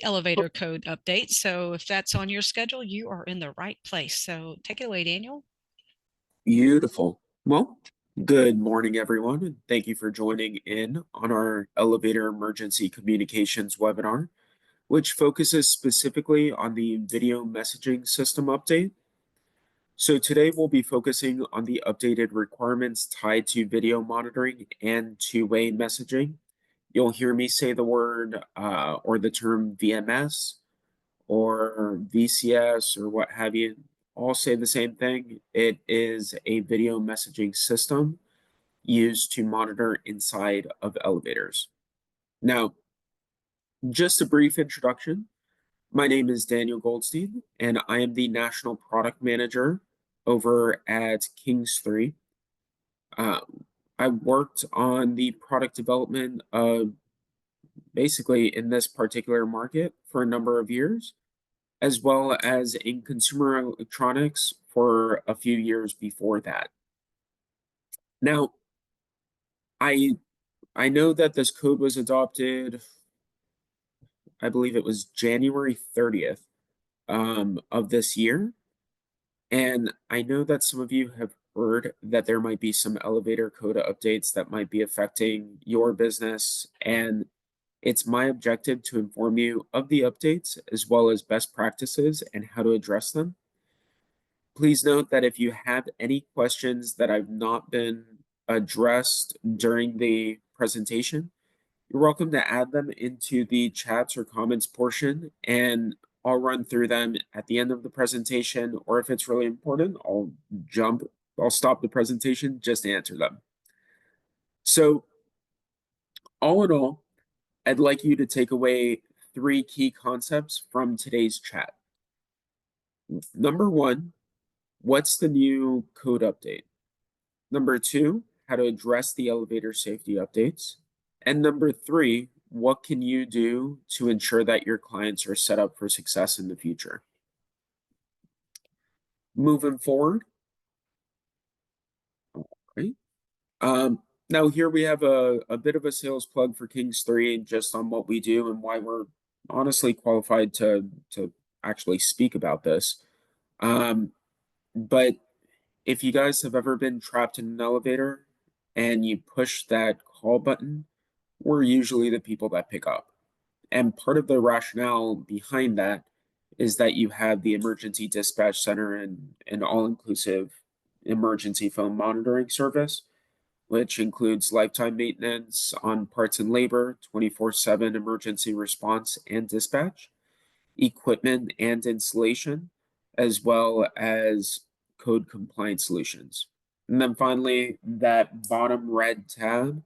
elevator code update. So if that's on your schedule, you are in the right place. So take it away, Daniel. Beautiful. Well, good morning, everyone, and thank you for joining in on our elevator emergency communications webinar, which focuses specifically on the video messaging system update. So today we'll be focusing on the updated requirements tied to video monitoring and two-way messaging. You'll hear me say the word or the term VMS or VCS or what have you, all say the same thing. It is a video messaging system used to monitor inside of elevators. Now, just a brief introduction. My name is Daniel Goldstein, and I am the National Product Manager over at Kings 3. I worked on the product development basically in this particular market for a number of years, as well as in consumer electronics for a few years before that. Now, I I know that this code was adopted, I believe it was January 30th of this year. And I know that some of you have heard that there might be some elevator code updates that might be affecting your business. And it's my objective to inform you of the updates as well as best practices and how to address them. Please note that if you have any questions that have not been addressed during the presentation, you're welcome to add them into the chats or comments portion, and I'll run through them at the end of the presentation, or if it's really important, I'll stop the presentation just to answer them. So, all in all, I'd like you to take away 3 key concepts from today's chat. Number 1, what's the new code update? Number 2, how to address the elevator safety updates. And number 3, what can you do to ensure that your clients are set up for success in the future? Moving forward, right? Now here we have a bit of a sales plug for Kings 3 just on what we do and why we're honestly qualified to actually speak about this. But if you guys have ever been trapped in an elevator and you push that call button, we're usually the people that pick up. And part of the rationale behind that is that you have the emergency dispatch center and an all-inclusive emergency phone monitoring service, which includes lifetime maintenance on parts and labor, 24/7 emergency response and dispatch, equipment and installation, as well as code compliance solutions. And then finally, that bottom red tab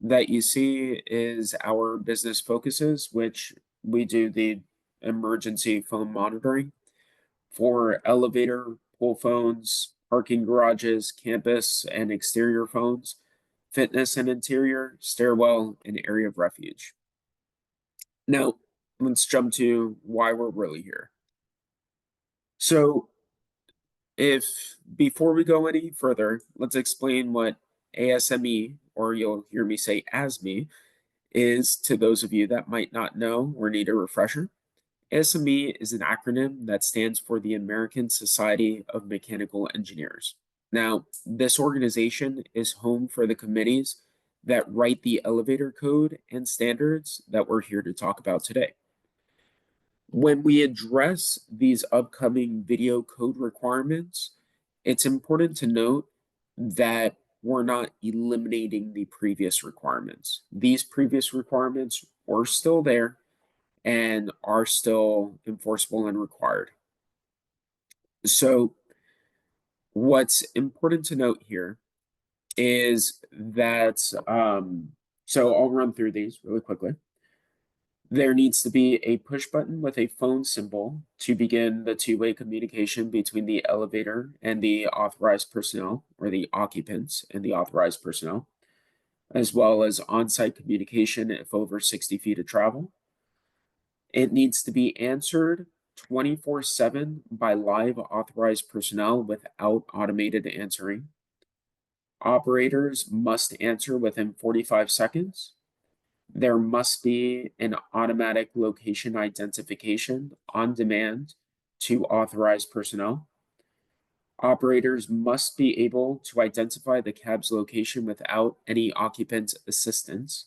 that you see is our business focuses, which we do the emergency phone monitoring for elevator, pool phones, parking garages, campus and exterior phones, fitness and interior, stairwell, and area of refuge. Now, let's jump to why we're really here. So, if before we go any further, let's explain what ASME, or you'll hear me say ASME, is to those of you that might not know or need a refresher. ASME is an acronym that stands for the American Society of Mechanical Engineers. Now, this organization is home for the committees that write the elevator code and standards that we're here to talk about today. When we address these upcoming video code requirements, it's important to note that we're not eliminating the previous requirements. These previous requirements are still there and are still enforceable and required. So what's important to note here is that, so I'll run through these really quickly. There needs to be a push button with a phone symbol to begin the two-way communication between the elevator and the authorized personnel, or the occupants and the authorized personnel, as well as on-site communication if over 60 feet of travel. It needs to be answered 24/7 by live authorized personnel without automated answering. Operators must answer within 45 seconds. There must be an automatic location identification on demand to authorized personnel. Operators must be able to identify the cab's location without any occupant assistance.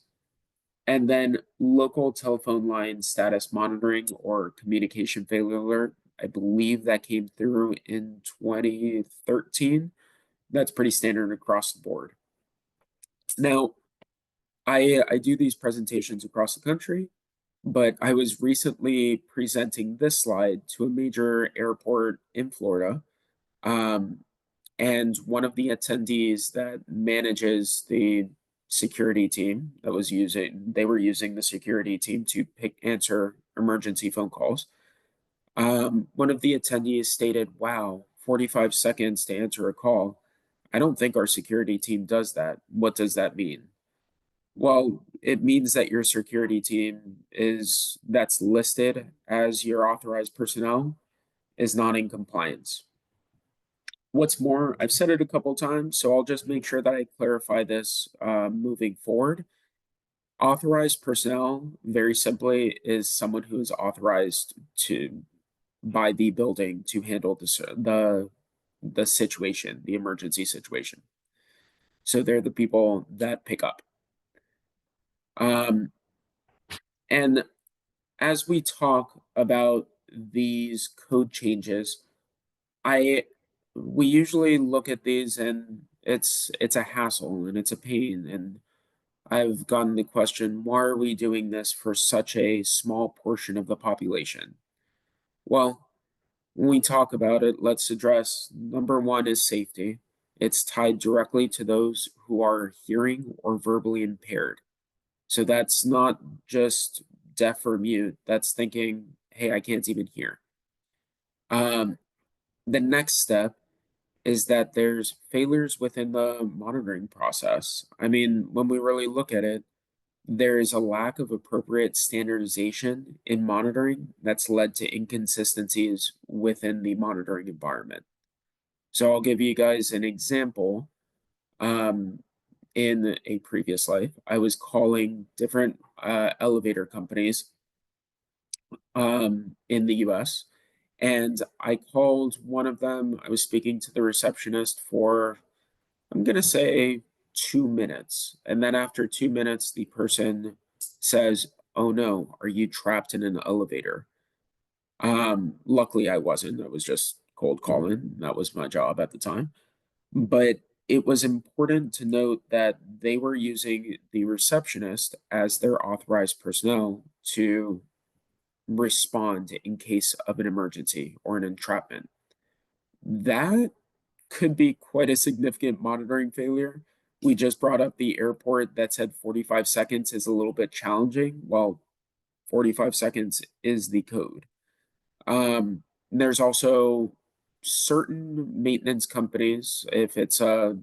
And then local telephone line status monitoring or communication failure alert. I believe that came through in 2013. That's pretty standard across the board. Now, I do these presentations across the country, but I was recently presenting this slide to a major airport in Florida. And one of the attendees that manages the security team that was they were using the security team to answer emergency phone calls. One of the attendees stated, wow, 45 seconds to answer a call. I don't think our security team does that. What does that mean? Well, it means that your security team that's listed as your authorized personnel is not in compliance. What's more, I've said it a couple times, so I'll just make sure that I clarify this moving forward. Authorized personnel, very simply, is someone who is authorized by the building to handle the situation, the emergency situation. So they're the people that pick up. And as we talk about these code changes, we usually look at these and it's a hassle and it's a pain. And I've gotten the question, why are we doing this for such a small portion of the population? Well, when we talk about it, let's address number one is safety. It's tied directly to those who are hearing or verbally impaired. So that's not just deaf or mute, that's thinking, hey, I can't even hear. The next step is that there's failures within the monitoring process. I mean, when we really look at it, there is a lack of appropriate standardization in monitoring that's led to inconsistencies within the monitoring environment. So I'll give you guys an example. In a previous life, I was calling different elevator companies in the US. And I called one of them. I was speaking to the receptionist for, I'm going to say, 2 minutes. And then after 2 minutes, the person says, oh no, are you trapped in an elevator? Luckily, I wasn't. I was just cold calling. That was my job at the time. But it was important to note that they were using the receptionist as their authorized personnel to respond in case of an emergency or an entrapment. That could be quite a significant monitoring failure. We just brought up the airport that said 45 seconds is a little bit challenging. Well, 45 seconds is the code. There's also certain maintenance companies, if it's a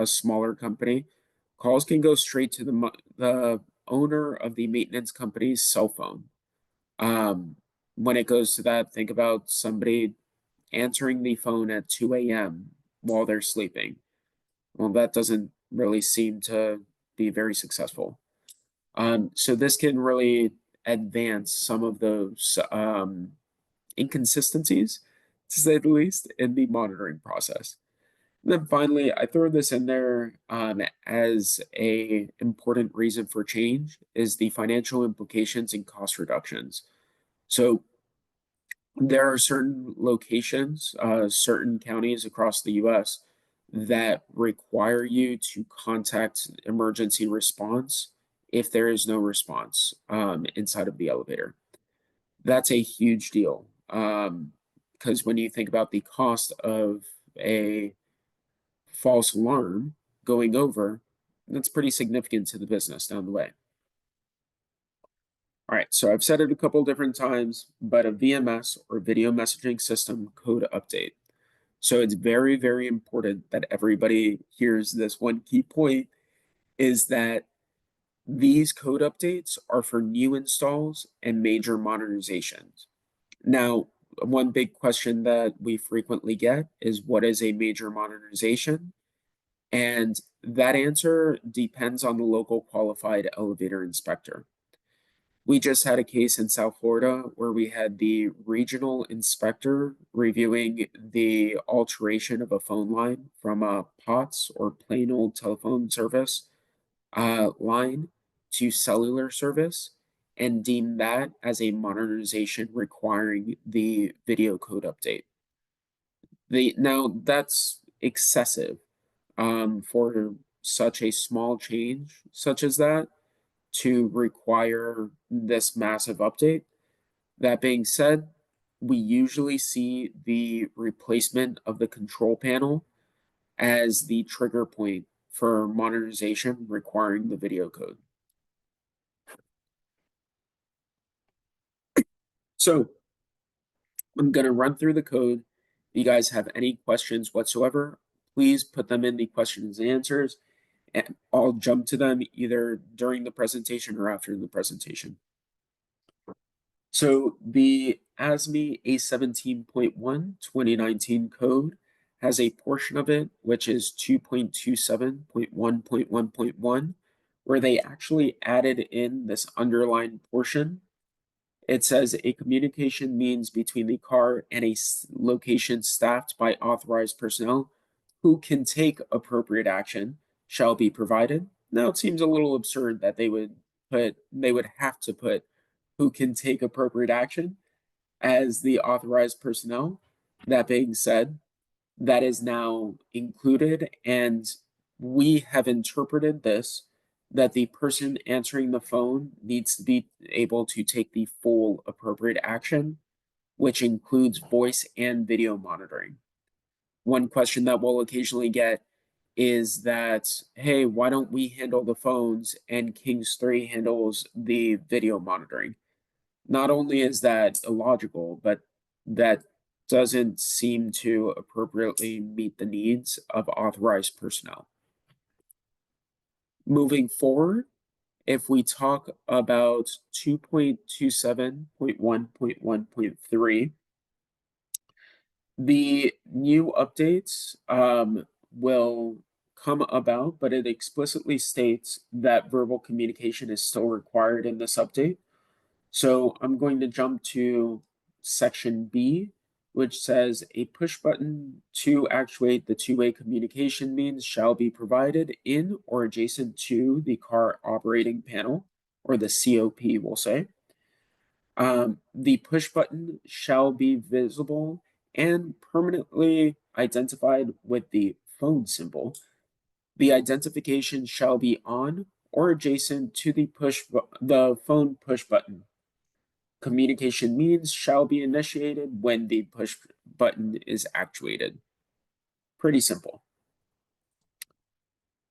smaller company, calls can go straight to the owner of the maintenance company's cell phone. When it goes to that, think about somebody answering the phone at 2 a.m. while they're sleeping. Well, that doesn't really seem to be very successful. So this can really advance some of those inconsistencies, to say the least, in the monitoring process. And then finally, I throw this in there as a important reason for change is the financial implications and cost reductions. So there are certain locations, certain counties across the US that require you to contact emergency response if there is no response inside of the elevator. That's a huge deal because when you think about the cost of a false alarm going over, that's pretty significant to the business down the way. All right, so I've said it a couple different times, but a VMS or video messaging system code update. So it's very, very important that everybody hears this one key point is that these code updates are for new installs and major modernizations. Now, one big question that we frequently get is what is a major modernization? And that answer depends on the local qualified elevator inspector. We just had a case in South Florida where we had the regional inspector reviewing the alteration of a phone line from a POTS or plain old telephone service line to cellular service and deemed that as a modernization requiring the video code update. Now that's excessive for such a small change such as that to require this massive update. That being said, we usually see the replacement of the control panel as the trigger point for modernization requiring the video code. So I'm going to run through the code. If you guys have any questions whatsoever, please put them in the questions and answers, and I'll jump to them either during the presentation or after the presentation. So the ASME A17.1 2019 code has a portion of it, which is 2.27.1.1.1, where they actually added in this underlined portion. It says a communication means between the car and a location staffed by authorized personnel who can take appropriate action shall be provided. Now it seems a little absurd that they would have to put who can take appropriate action as the authorized personnel. That being said, that is now included, and we have interpreted this that the person answering the phone needs to be able to take the full appropriate action, which includes voice and video monitoring. One question that we'll occasionally get is that, hey, why don't we handle the phones and Kings 3 handles the video monitoring? Not only is that illogical, but that doesn't seem to appropriately meet the needs of authorized personnel. Moving forward, if we talk about 2.27.1.1.3, the new updates will come about, but it explicitly states that verbal communication is still required in this update. So I'm going to jump to section B, which says a push button to actuate the two-way communication means shall be provided in or adjacent to the car operating panel, or the COP, we'll say. The push button shall be visible and permanently identified with the phone symbol. The identification shall be on or adjacent to the phone push button. Communication means shall be initiated when the push button is actuated. Pretty simple.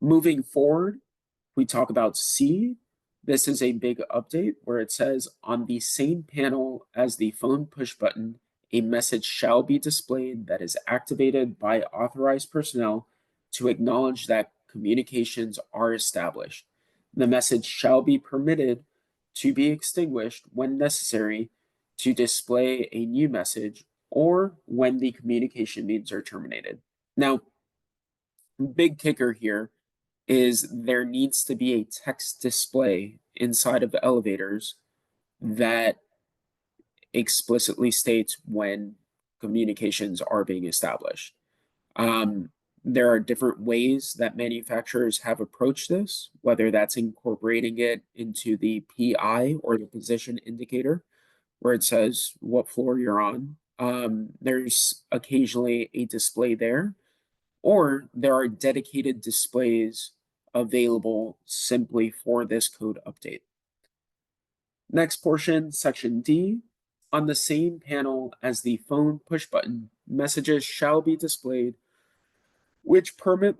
Moving forward, we talk about C. This is a big update where it says on the same panel as the phone push button, a message shall be displayed that is activated by authorized personnel to acknowledge that communications are established. The message shall be permitted to be extinguished when necessary to display a new message or when the communication needs are terminated. Now, big kicker here is there needs to be a text display inside of elevators that explicitly states when communications are being established. There are different ways that manufacturers have approached this, whether that's incorporating it into the PI or the position indicator, where it says what floor you're on. There's occasionally a display there, or there are dedicated displays available simply for this code update. Next portion, section D. On the same panel as the phone push button, messages shall be displayed which permit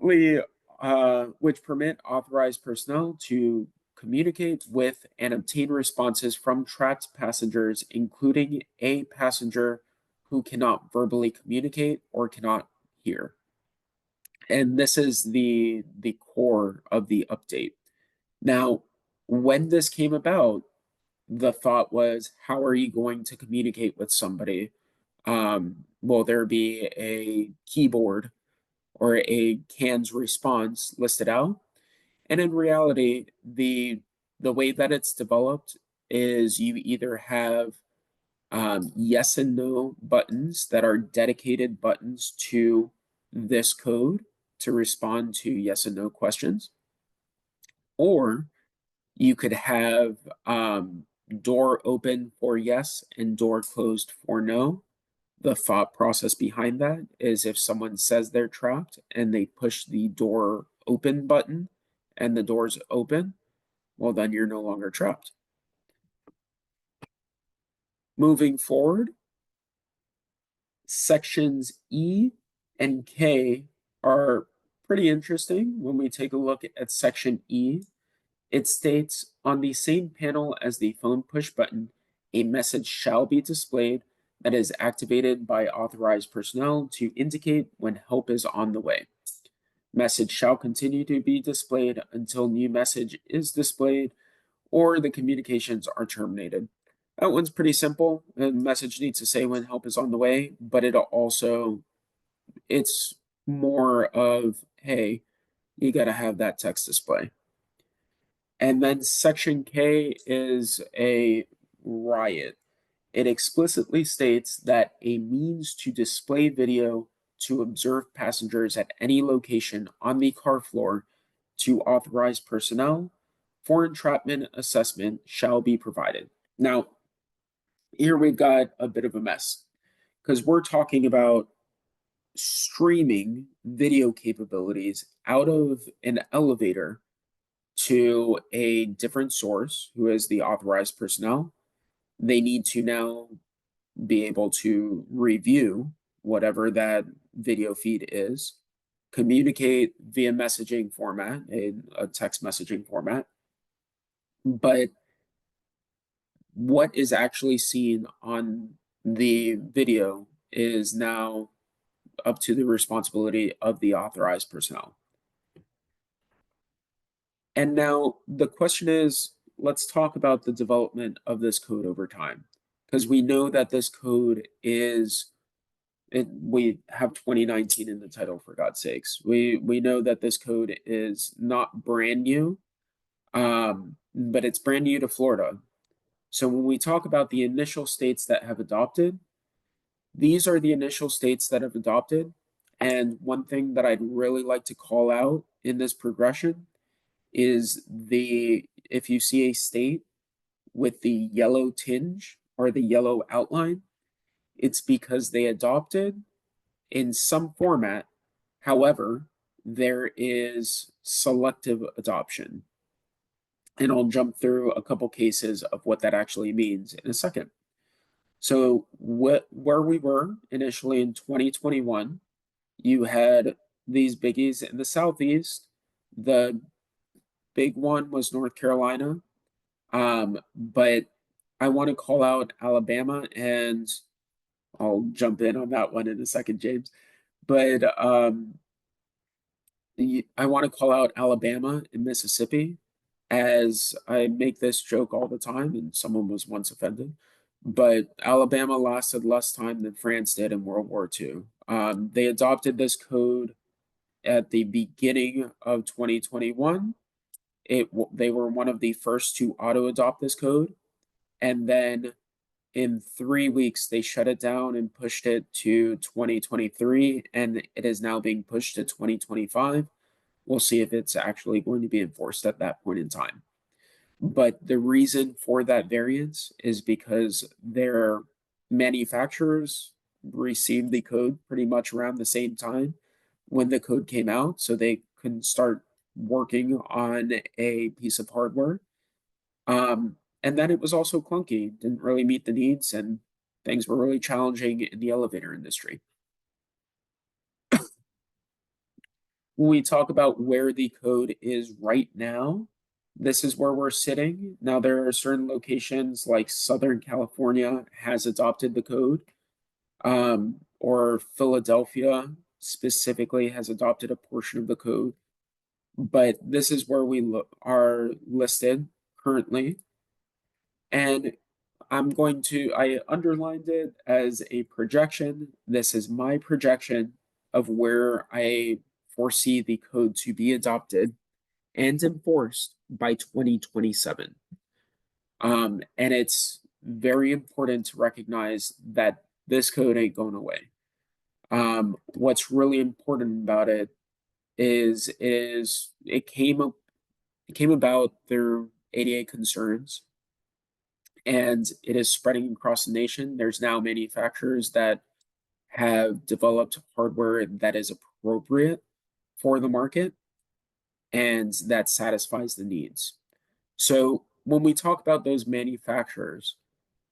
authorized personnel to communicate with and obtain responses from trapped passengers, including a passenger who cannot verbally communicate or cannot hear. And this is the core of the update. Now, when this came about, the thought was, how are you going to communicate with somebody? Will there be a keyboard or a CANS response listed out. And in reality, the way that it's developed is you either have yes and no buttons that are dedicated buttons to this code to respond to yes and no questions, or you could have door open for yes and door closed for no. The thought process behind that is if someone says they're trapped and they push the door open button and the door's open, well, then you're no longer trapped. Moving forward, sections E and K are pretty interesting. When we take a look at section E, it states on the same panel as the phone push button, a message shall be displayed that is activated by authorized personnel to indicate when help is on the way. Message shall continue to be displayed until new message is displayed or the communications are terminated. That one's pretty simple. The message needs to say when help is on the way, but it's more of, hey, you got to have that text display. And then section K is a riot. It explicitly states that a means to display video to observe passengers at any location on the car floor to authorized personnel for entrapment assessment shall be provided. Now, here we've got a bit of a mess because we're talking about streaming video capabilities out of an elevator to a different source who is the authorized personnel. They need to now be able to review whatever that video feed is, communicate via messaging format, a text messaging format. But what is actually seen on the video is now up to the responsibility of the authorized personnel. And now the question is, let's talk about the development of this code over time, because we know that this code we have 2019 in the title, for God's sakes. We know that this code is not brand new, but it's brand new to Florida. So when we talk about the initial states that have adopted, these are the initial states that have adopted. And one thing that I'd really like to call out in this progression is if you see a state with the yellow tinge or the yellow outline, it's because they adopted in some format. However, there is selective adoption. And I'll jump through a couple cases of what that actually means in a second. So where we were initially in 2021, you had these biggies in the Southeast. The big one was North Carolina. But I want to call out Alabama, and I'll jump in on that one in a second, James. But I want to call out Alabama and Mississippi, as I make this joke all the time, and someone was once offended. But Alabama lasted less time than France did in World War II. They adopted this code at the beginning of 2021. They were one of the first to auto-adopt this code. And then in 3 weeks, they shut it down and pushed it to 2023, and it is now being pushed to 2025. We'll see if it's actually going to be enforced at that point in time. But the reason for that variance is because their manufacturers received the code pretty much around the same time when the code came out, so they couldn't start working on a piece of hardware. And then it was also clunky, didn't really meet the needs, and things were really challenging in the elevator industry. When we talk about where the code is right now, this is where we're sitting. Now, there are certain locations like Southern California has adopted the code, or Philadelphia specifically has adopted a portion of the code. But this is where we are listed currently. And I underlined it as a projection. This is my projection of where I foresee the code to be adopted and enforced by 2027. And it's very important to recognize that this code ain't going away. What's really important about it is it came about through ADA concerns, and it is spreading across the nation. There's now manufacturers that have developed hardware that is appropriate for the market and that satisfies the needs. So when we talk about those manufacturers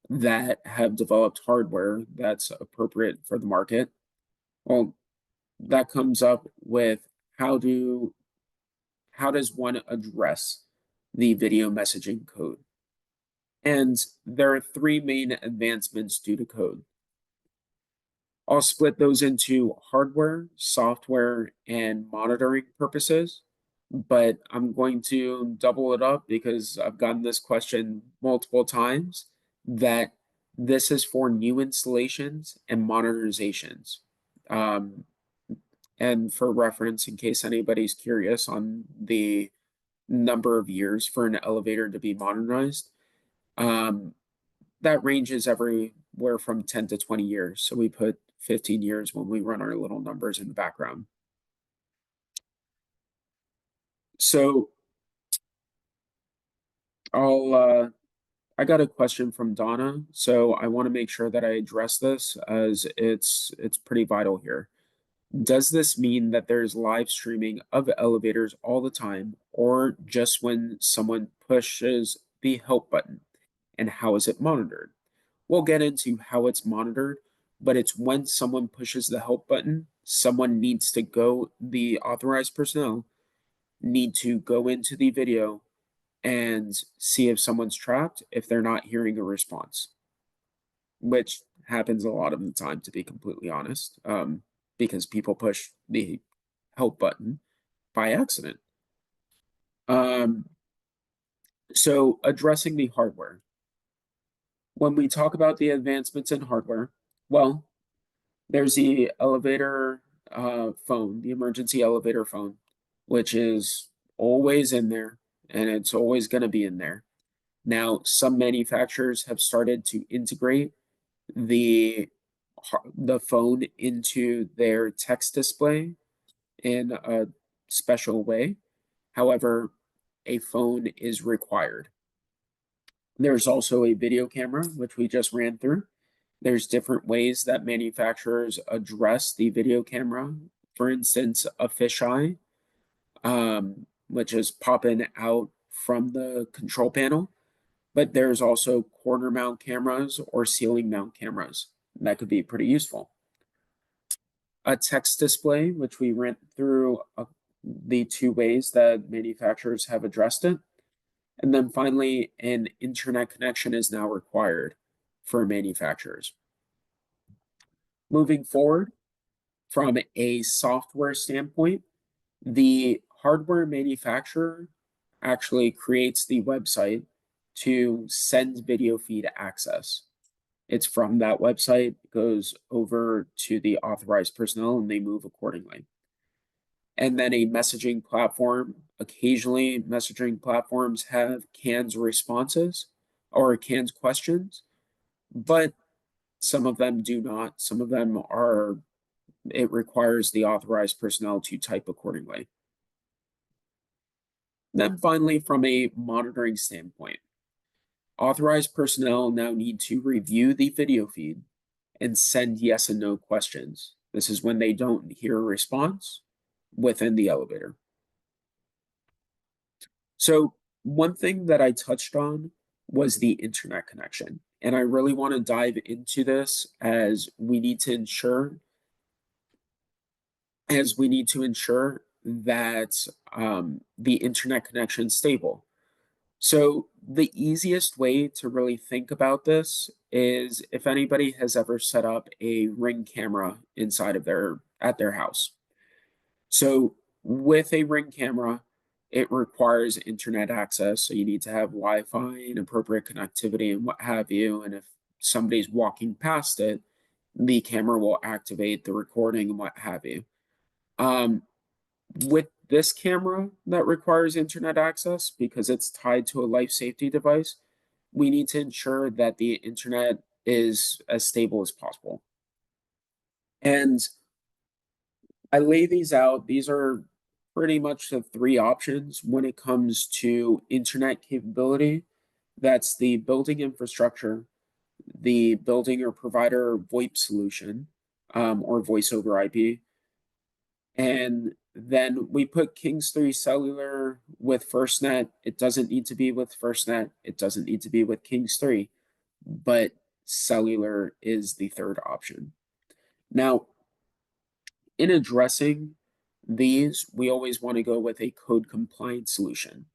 that have developed hardware that's appropriate for the market, well, that comes up with how does one address the video messaging code? And there are three main advancements due to code. I'll split those into hardware, software, and monitoring purposes, but I'm going to double it up because I've gotten this question multiple times, that this is for new installations and modernizations. And for reference, in case anybody's curious on the number of years for an elevator to be modernized, that ranges everywhere from 10 to 20 years. So we put 15 years when we run our little numbers in the background. So I got a question from Donna, so I want to make sure that I address this as it's pretty vital here. Does this mean that there's live streaming of elevators all the time, or just when someone pushes the help button? And how is it monitored? We'll get into how it's monitored, but it's when someone pushes the help button, the authorized personnel need to go into the video and see if someone's trapped if they're not hearing a response, which happens a lot of the time, to be completely honest, because people push the help button by accident. So addressing the hardware. When we talk about the advancements in hardware, well, there's the elevator phone, the emergency elevator phone, which is always in there and it's always going to be in there. Now, some manufacturers have started to integrate the phone into their text display in a special way. However, a phone is required. There's also a video camera, which we just ran through. There's different ways that manufacturers address the video camera. For instance, a fisheye, which is popping out from the control panel. But there's also corner mount cameras or ceiling mount cameras. That could be pretty useful. A text display, which we went through the two ways that manufacturers have addressed it. And then finally, an internet connection is now required for manufacturers. Moving forward, from a software standpoint, the hardware manufacturer actually creates the website to send video feed access. It's from that website, goes over to the authorized personnel, and they move accordingly. And then a messaging platform. Occasionally, messaging platforms have canned responses or canned questions, but some of them do not. Some of them are, it requires the authorized personnel to type accordingly. Then finally, from a monitoring standpoint, authorized personnel now need to review the video feed and send yes and no questions. This is when they don't hear a response within the elevator. So one thing that I touched on was the internet connection. And I really want to dive into this as we need to ensure that the internet connection is stable. So the easiest way to really think about this is if anybody has ever set up a Ring camera inside of at their house. So with a Ring camera, it requires internet access. So you need to have Wi-Fi and appropriate connectivity and what have you. And if somebody's walking past it, the camera will activate the recording and what have you. With this camera that requires internet access, because it's tied to a life safety device, we need to ensure that the internet is as stable as possible. And I lay these out. These are pretty much the three options when it comes to internet capability. That's the building infrastructure, the building or provider VoIP solution, or voice over IP. And then we put Kings 3 Cellular with FirstNet. It doesn't need to be with FirstNet. It doesn't need to be with Kings 3, but cellular is the third option. Now, in addressing these, we always want to go with a code compliant solution.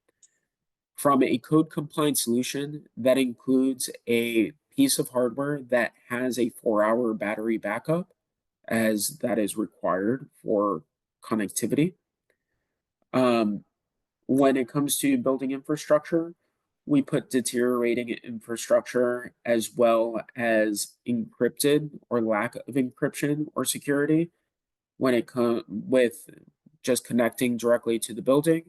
From a code compliant solution, that includes a piece of hardware that has a 4-hour battery backup, as that is required for connectivity. When it comes to building infrastructure, we put deteriorating infrastructure as well as encrypted or lack of encryption or security when it comes with just connecting directly to the building.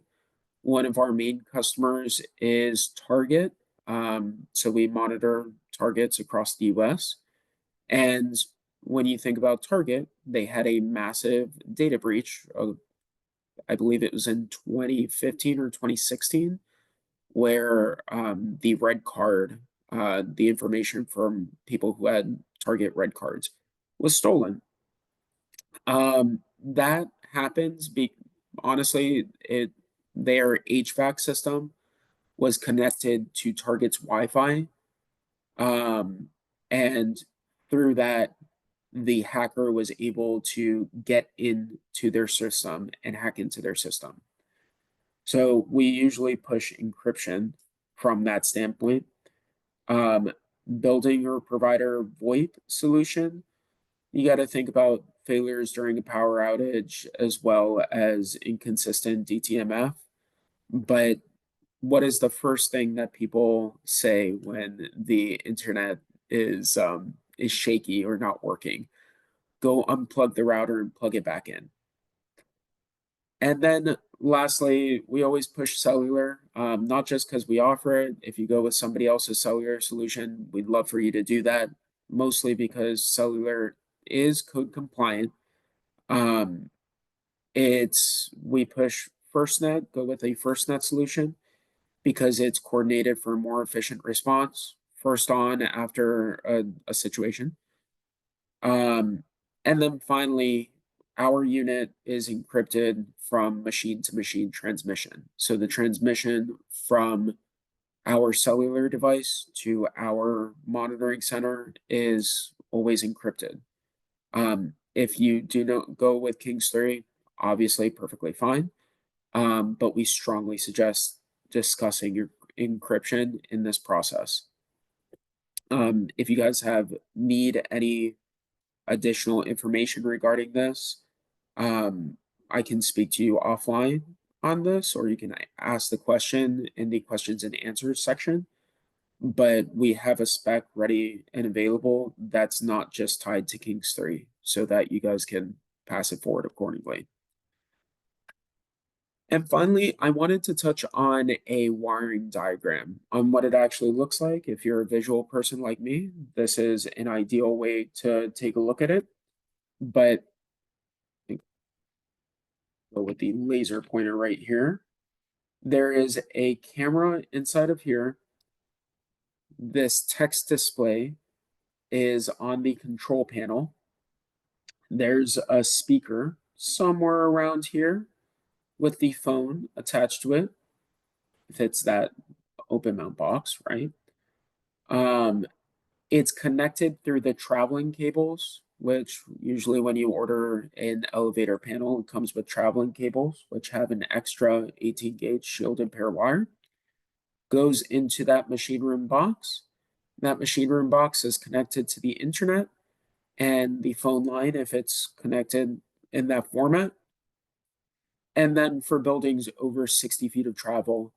One of our main customers is Target. So we monitor Targets across the US. And when you think about Target, they had a massive data breach. I believe it was in 2015 or 2016, where the red card, the information from people who had Target red cards was stolen. That happens honestly, their HVAC system was connected to Target's Wi-Fi. And through that, the hacker was able to get into their system and hack into their system. So we usually push encryption from that standpoint. Building or provider VoIP solution, you got to think about failures during a power outage as well as inconsistent DTMF. But what is the first thing that people say when the internet is shaky or not working? Go unplug the router and plug it back in. And then lastly, we always push cellular, not just because we offer it. If you go with somebody else's cellular solution, we'd love for you to do that, mostly because cellular is code compliant. We push FirstNet, go with a FirstNet solution because it's coordinated for more efficient response, first on after a situation. And then finally, our unit is encrypted from machine to machine transmission. So the transmission from our cellular device to our monitoring center is always encrypted. If you do not go with Kings 3, obviously perfectly fine. But we strongly suggest discussing your encryption in this process. If you guys need any additional information regarding this, I can speak to you offline on this, or you can ask the question in the questions and answers section. But we have a spec ready and available that's not just tied to Kings 3, so that you guys can pass it forward accordingly. And finally, I wanted to touch on a wiring diagram on what it actually looks like. If you're a visual person like me, this is an ideal way to take a look at it. But go with the laser pointer right here. There is a camera inside of here. This text display is on the control panel. There's a speaker somewhere around here with the phone attached to it, if it's that open mount box, right? It's connected through the traveling cables, which usually when you order an elevator panel, it comes with traveling cables, which have an extra 18 gauge shield and pair wire. Goes into that machine room box. That machine room box is connected to the internet and the phone line if it's connected in that format. And then for buildings over 60 feet of travel,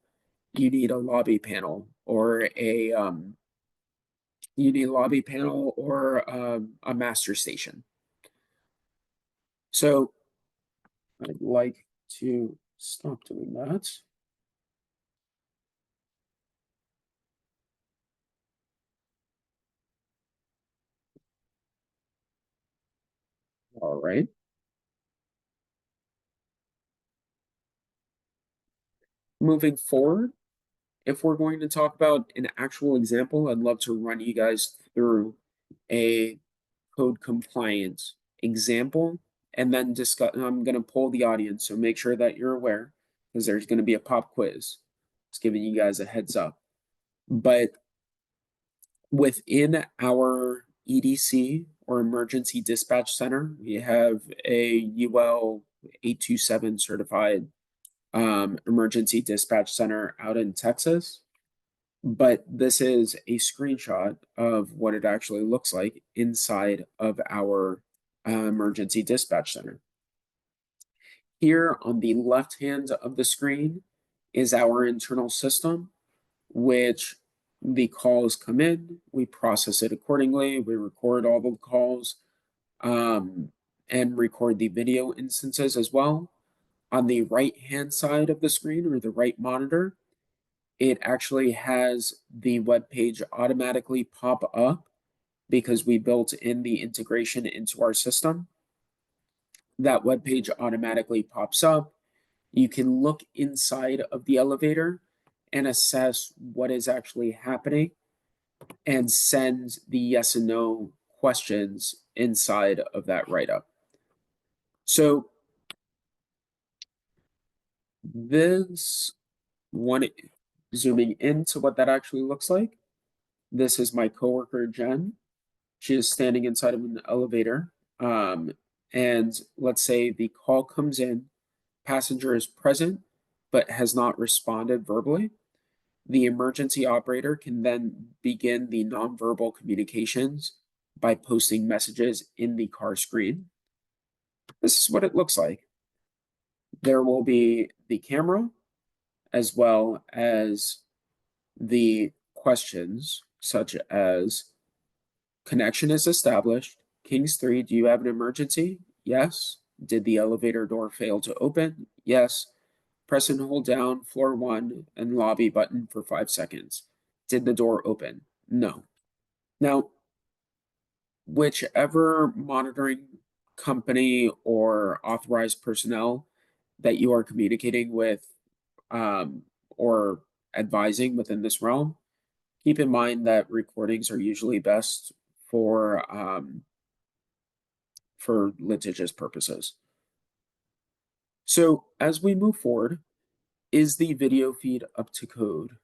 you need a lobby panel or a master station. So I'd like to stop doing that. All right. Moving forward, if we're going to talk about an actual example, I'd love to run you guys through a code compliance example and then discuss. I'm going to poll the audience, so make sure that you're aware because there's going to be a pop quiz. Just giving you guys a heads up. But within our EDC or Emergency Dispatch Center, we have a UL 827 certified emergency dispatch center out in Texas. But this is a screenshot of what it actually looks like inside of our emergency dispatch center. Here on the left hand of the screen is our internal system, which the calls come in, we process it accordingly, we record all the calls, and record the video instances as well. On the right hand side of the screen or the right monitor, it actually has the web page automatically pop up because we built in the integration into our system. That web page automatically pops up. You can look inside of the elevator and assess what is actually happening and send the yes and no questions inside of that write-up. So this one, zooming into what that actually looks like, this is my coworker, Jen. She is standing inside of an elevator. And let's say the call comes in, passenger is present, but has not responded verbally. The emergency operator can then begin the nonverbal communications by posting messages in the car screen. This is what it looks like. There will be the camera as well as the questions such as connection is established. Kings 3, do you have an emergency? Yes. Did the elevator door fail to open? Yes. Press and hold down floor 1 and lobby button for 5 seconds. Did the door open? No. Now, whichever monitoring company or authorized personnel that you are communicating with or advising within this realm, keep in mind that recordings are usually best for litigious purposes. So as we move forward, is the video feed up to code?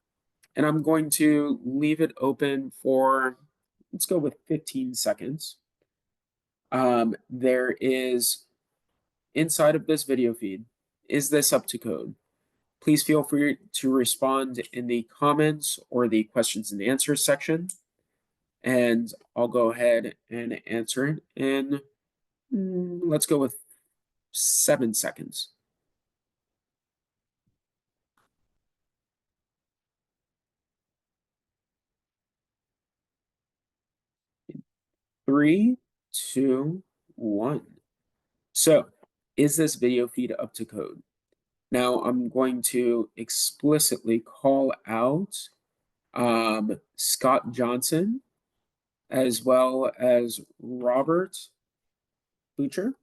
And I'm going to leave it open for, let's go with 15 seconds. There is, inside of this video feed, is this up to code? Please feel free to respond in the comments or the questions and answers section. And I'll go ahead and answer it in, let's go with 7 seconds. 3, 2, 1. So, is this video feed up to code? Now, I'm going to explicitly call out Scott Johnson as well as Robert Butcher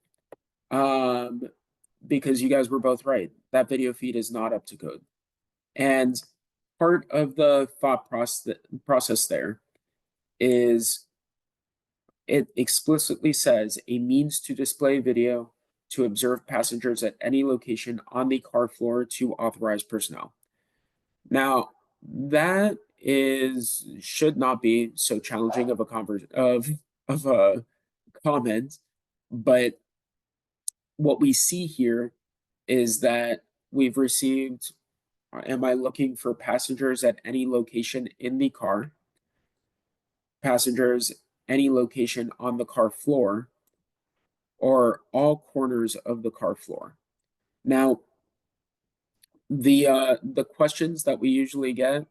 because you guys were both right. That video feed is not up to code. And part of the thought process there is it explicitly says a means to display video to observe passengers at any location on the car floor to authorized personnel. Now, that should not be so challenging of a comment, but what we see here is that we've received, am I looking for passengers at any location in the car? Passengers, any location on the car floor, or all corners of the car floor. Now, the questions that we usually get,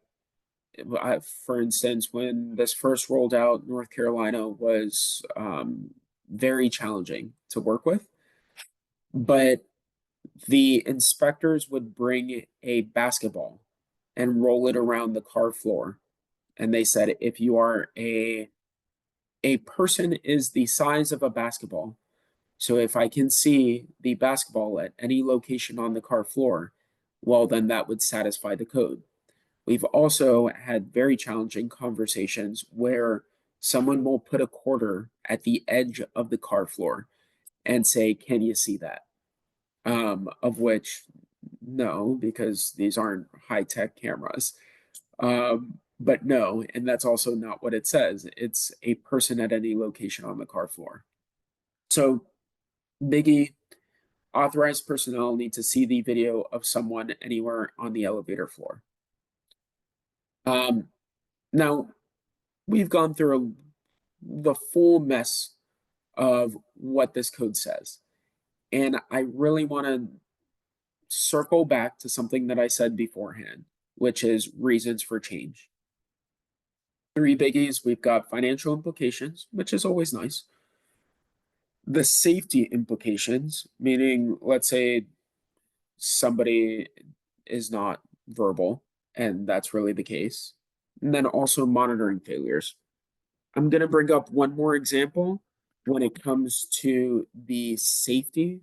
for instance, when this first rolled out, North Carolina was very challenging to work with. But the inspectors would bring a basketball and roll it around the car floor. And they said, if you are a person is the size of a basketball. So if I can see the basketball at any location on the car floor, well, then that would satisfy the code. We've also had very challenging conversations where someone will put a quarter at the edge of the car floor and say, can you see that? Of which, no, because these aren't high-tech cameras. But no, and that's also not what it says. It's a person at any location on the car floor. So, biggie, authorized personnel need to see the video of someone anywhere on the elevator floor. Now, we've gone through the full mess of what this code says. And I really want to circle back to something that I said beforehand, which is reasons for change. Three biggies. We've got financial implications, which is always nice. The safety implications, meaning, let's say somebody is not verbal, and that's really the case. And then also monitoring failures. I'm going to bring up one more example when it comes to the safety.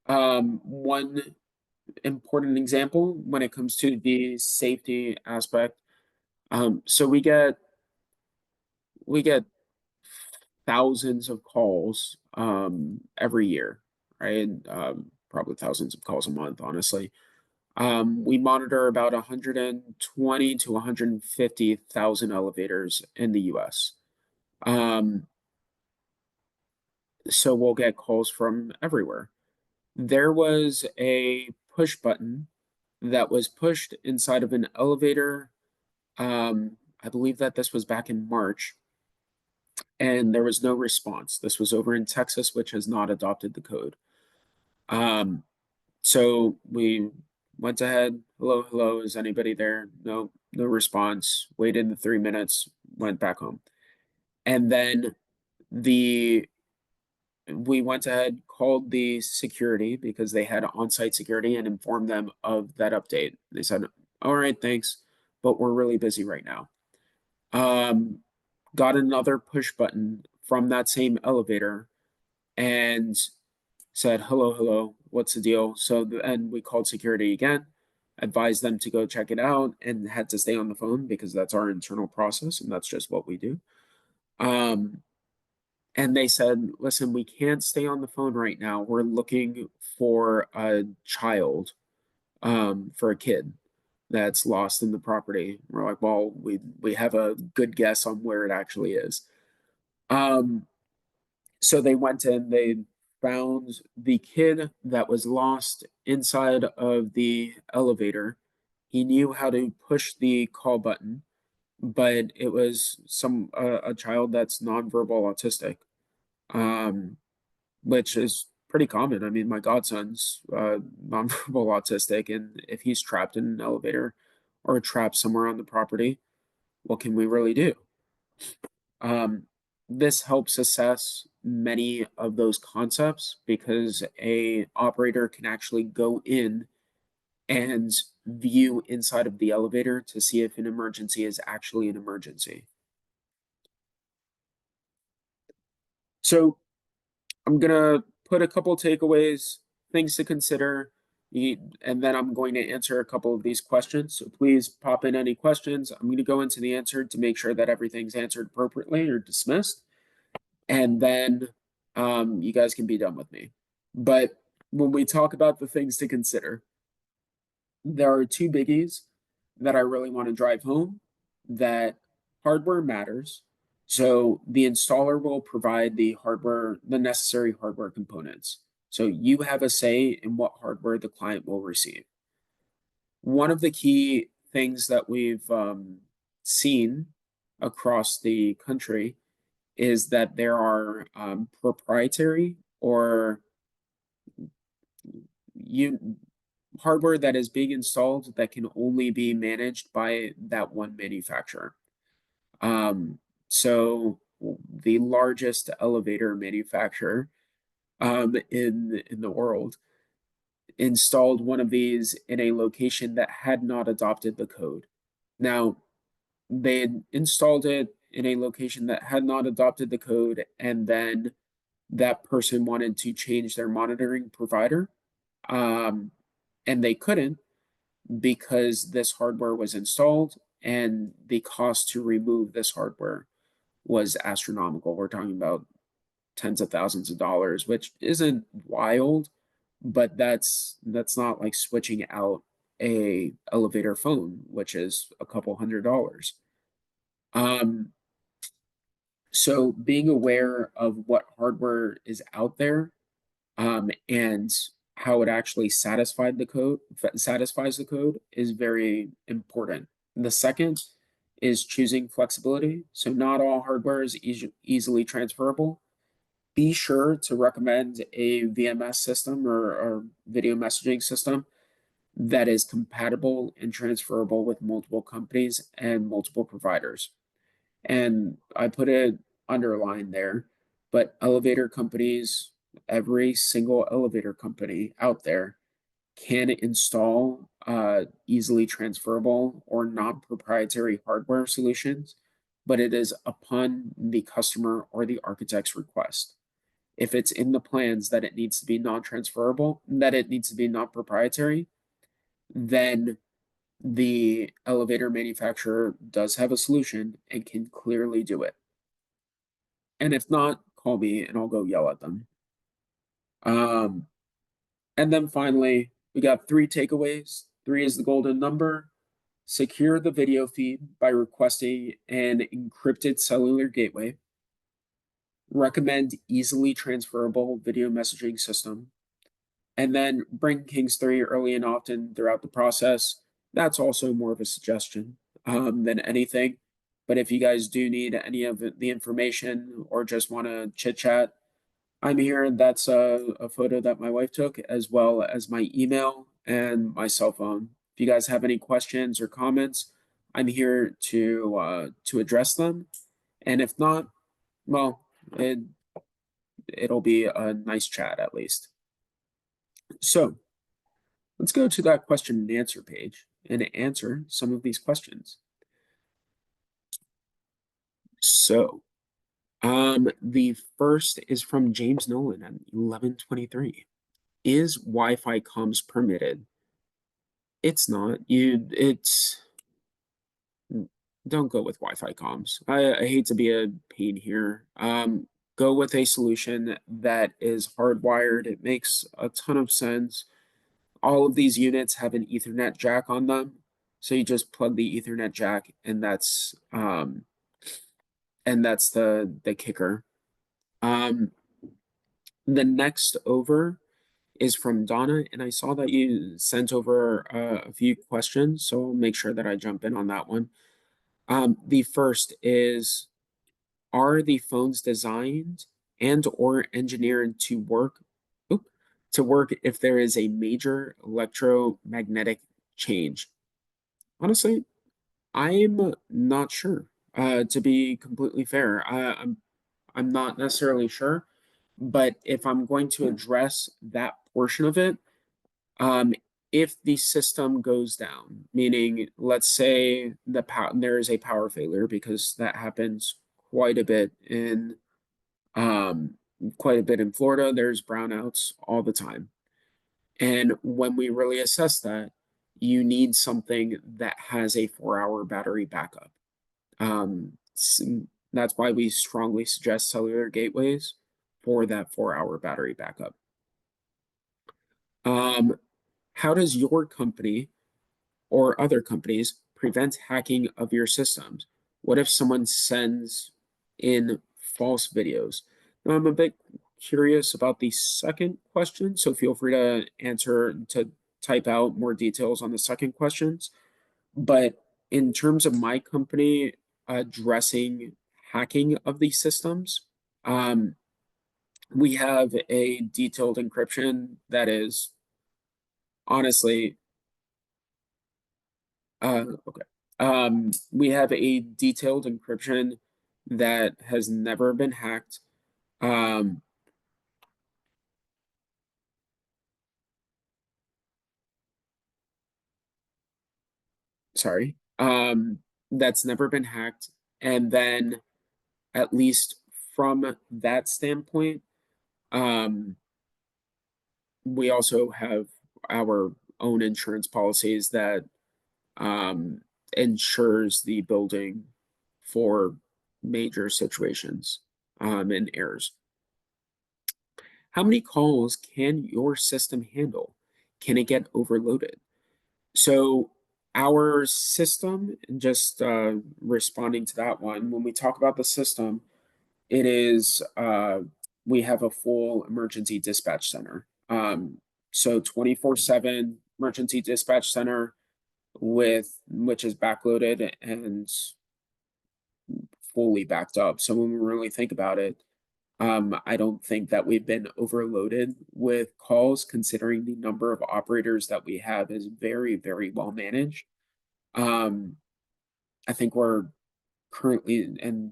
One important example when it comes to the safety aspect. So we get thousands of calls every year, right? Probably thousands of calls a month, honestly. We monitor about 120 to 150,000 elevators in the US. So we'll get calls from everywhere. There was a push button that was pushed inside of an elevator. I believe that this was back in March, and there was no response. This was over in Texas, which has not adopted the code. So we went ahead. Hello, hello. Is anybody there? No, no response. Waited the 3 minutes, went back home. And then we went ahead, called the security because they had on-site security and informed them of that update. They said, all right, thanks, but we're really busy right now. Got another push button from that same elevator and said, hello, hello, what's the deal? So, and we called security again, advised them to go check it out, and had to stay on the phone because that's our internal process and that's just what we do. And they said, listen, we can't stay on the phone right now. We're looking for a child, for a kid that's lost in the property. We're like, well, we have a good guess on where it actually is. So they went in, they found the kid that was lost inside of the elevator. He knew how to push the call button, but it was a child that's nonverbal autistic, which is pretty common. I mean, my godson's nonverbal autistic, and if he's trapped in an elevator or trapped somewhere on the property, what can we really do? This helps assess many of those concepts because a operator can actually go in and view inside of the elevator to see if an emergency is actually an emergency. So I'm gonna put a couple takeaways, things to consider, and then I'm going to answer a couple of these questions. So please pop in any questions. I'm gonna go into the answer to make sure that everything's answered appropriately or dismissed. And then you guys can be done with me. But when we talk about the things to consider, there are two biggies that I really want to drive home, that hardware matters. So the installer will provide the hardware, the necessary hardware components. So you have a say in what hardware the client will receive. One of the key things that we've seen across the country is that there are proprietary or hardware that is being installed that can only be managed by that one manufacturer. So the largest elevator manufacturer in the world, installed one of these in a location that had not adopted the code. Now, they had installed it in a location that had not adopted the code, and then that person wanted to change their monitoring provider, um, and they couldn't because this hardware was installed, and the cost to remove this hardware was astronomical. We're talking about tens of thousands of dollars, which isn't wild, but that's not like switching out a elevator phone, which is a couple $100. Um, so being aware of what hardware is out there, and how it actually satisfies the code is very important. The second is choosing flexibility. So not all hardware is easily transferable. Be sure to recommend a VMS system or video messaging system that is compatible and transferable with multiple companies and multiple providers. And I put it underlined there, but elevator companies, every single elevator company out there can install easily transferable or non-proprietary hardware solutions, but it is upon the customer or the architect's request. If it's in the plans that it needs to be non-transferable, that it needs to be non-proprietary, then the elevator manufacturer does have a solution and can clearly do it. And if not, call me and I'll go yell at them. Um, and then finally, we got 3 takeaways. 3 is the golden number. Secure the video feed by requesting an encrypted cellular gateway. Recommend easily transferable video messaging system. And then bring Kings 3 early and often throughout the process. That's also more of a suggestion than anything. But if you guys do need any of the information or just want to chit chat, I'm here. That's a photo that my wife took, as well as my email and my cell phone. If you guys have any questions or comments, I'm here to address them. And if not, well, it'll be a nice chat at least. So let's go to that question and answer page and answer some of these questions. So, the first is from James Nolan at 1123. Is Wi-Fi comms permitted? It's not. Don't go with Wi-Fi comms. I hate to be a pain here. Go with a solution that is hardwired. It makes a ton of sense. All of these units have an Ethernet jack on them. So you just plug the Ethernet jack, and that's the kicker. The next over is from Donna, and I saw that you sent over a few questions, so I'll make sure that I jump in on that one. The first is, are the phones designed and or engineered to work if there is a major electromagnetic change? Honestly, I'm not sure. To be completely fair, I'm not necessarily sure, but if I'm going to address that portion of it, um, if the system goes down, meaning let's say there is a power failure, because that happens quite a bit in um quite a bit in Florida. There's brownouts all the time. And when we really assess that, you need something that has a 4-hour battery backup. That's why we strongly suggest cellular gateways for that 4-hour battery backup. How does your company or other companies prevent hacking of your systems? What if someone sends in false videos? Now, I'm a bit curious about the second question, so feel free to type out more details on the second questions. But in terms of my company addressing hacking of these systems, we have a detailed encryption that is honestly okay. We have a detailed encryption that has never been hacked. Um, sorry, that's never been hacked. And then at least from that standpoint, um, we also have our own insurance policies that ensures the building for major situations and errors. How many calls can your system handle? Can it get overloaded? So our system, and just responding to that one, when we talk about the system, it is we have a full emergency dispatch center. So 24/7 emergency dispatch center with which is backloaded and fully backed up. So when we really think about it, I don't think that we've been overloaded with calls considering the number of operators that we have is very, very well managed. Um, I think we're currently, and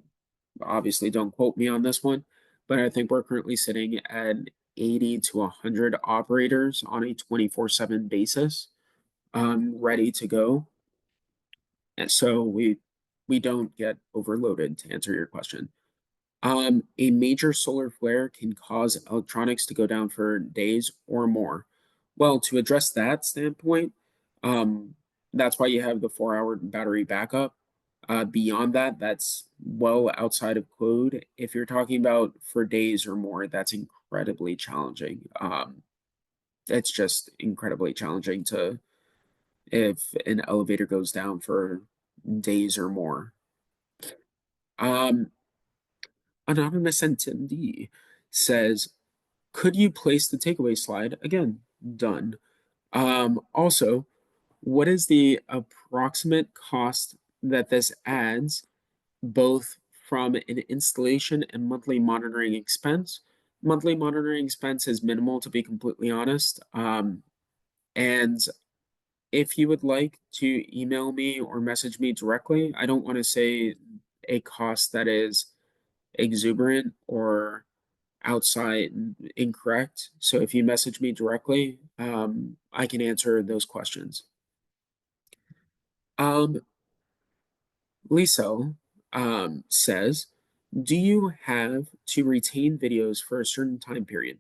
obviously don't quote me on this one, but I think we're currently sitting at 80 to 100 operators on a 24/7 basis, ready to go. And so we don't get overloaded to answer your question. A major solar flare can cause electronics to go down for days or more. Well, to address that standpoint, um, that's why you have the 4 hour battery backup. Beyond that, that's well outside of code. If you're talking about for days or more, that's incredibly challenging. It's just incredibly challenging to if an elevator goes down for days or more. Um, Anonymous NTD says, could you place the takeaway slide? Again, done. Also, what is the approximate cost that this adds, both from an installation and monthly monitoring expense? Monthly monitoring expense is minimal, to be completely honest. And if you would like to email me or message me directly, I don't want to say a cost that is exuberant or outside incorrect. So if you message me directly, I can answer those questions. Um, Liso says, do you have to retain videos for a certain time period?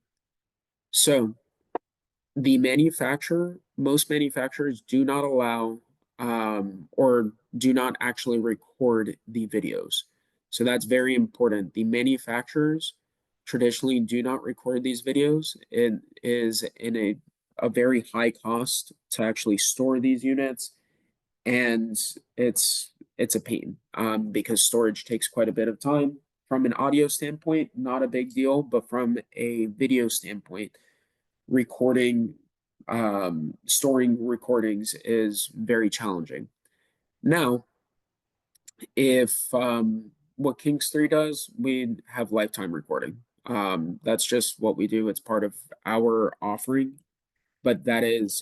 So the manufacturer, most manufacturers do not allow or do not actually record the videos. So that's very important. The manufacturers traditionally do not record these videos. It is in a very high cost to actually store these units, and it's a pain because storage takes quite a bit of time. From an audio standpoint, not a big deal, but from a video standpoint, recording storing recordings is very challenging. Now, if what Kings 3 does, we have lifetime recording. That's just what we do. It's part of our offering, but that is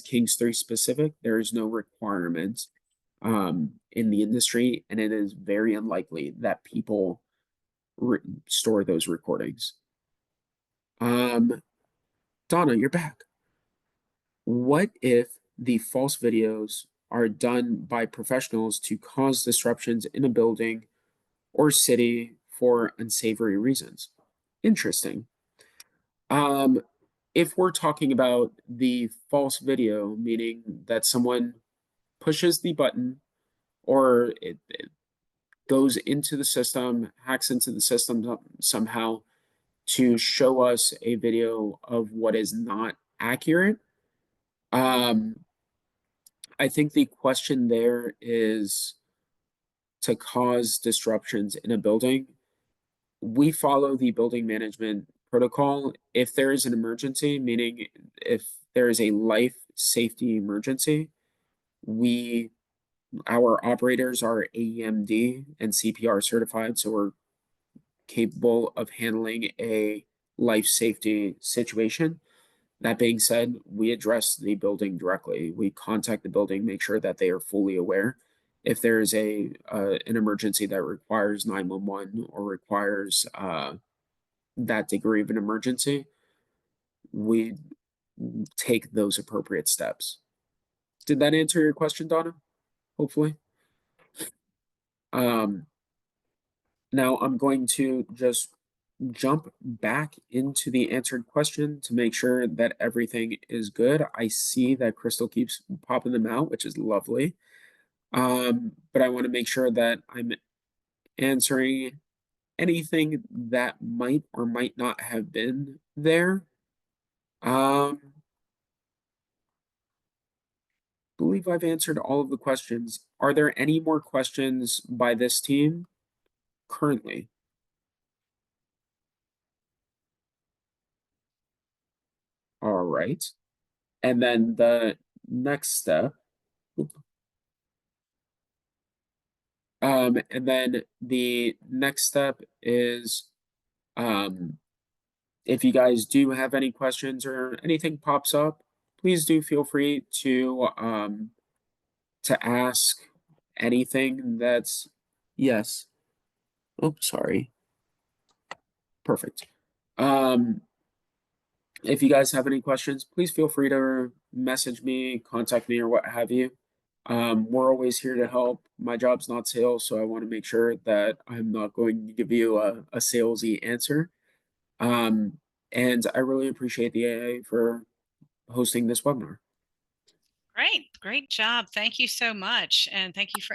Kings 3 specific. There is no requirement in the industry, and it is very unlikely that people store those recordings. Donna, you're back. What if the false videos are done by professionals to cause disruptions in a building or city for unsavory reasons? Interesting. Um, if we're talking about the false video, meaning that someone pushes the button or it goes into the system, hacks into the system somehow to show us a video of what is not accurate, um, I think the question there is to cause disruptions in a building. We follow the building management protocol. If there is an emergency, meaning if there is a life safety emergency, we our operators are AEMD and CPR certified, so we're capable of handling a life safety situation. That being said, we address the building directly. We contact the building, make sure that they are fully aware. If there is an emergency that requires 911 or requires that degree of an emergency, we take those appropriate steps. Did that answer your question, Donna? Hopefully. Now I'm going to just jump back into the answered question to make sure that everything is good. I see that Crystal keeps popping them out, which is lovely. But I want to make sure that I'm answering anything that might or might not have been there. Believe I've answered all of the questions. Are there any more questions by this team currently? All right. And then the next step. And then the next step is, if you guys do have any questions or anything pops up, please do feel free to ask anything that's, yes. Oh, sorry. Perfect. If you guys have any questions, please feel free to message me, contact me, or what have you. We're always here to help. My job's not sales, so I want to make sure that I'm not going to give you a salesy answer. And I really appreciate the AA for hosting this webinar. Great, great job. Thank you so much. And thank you for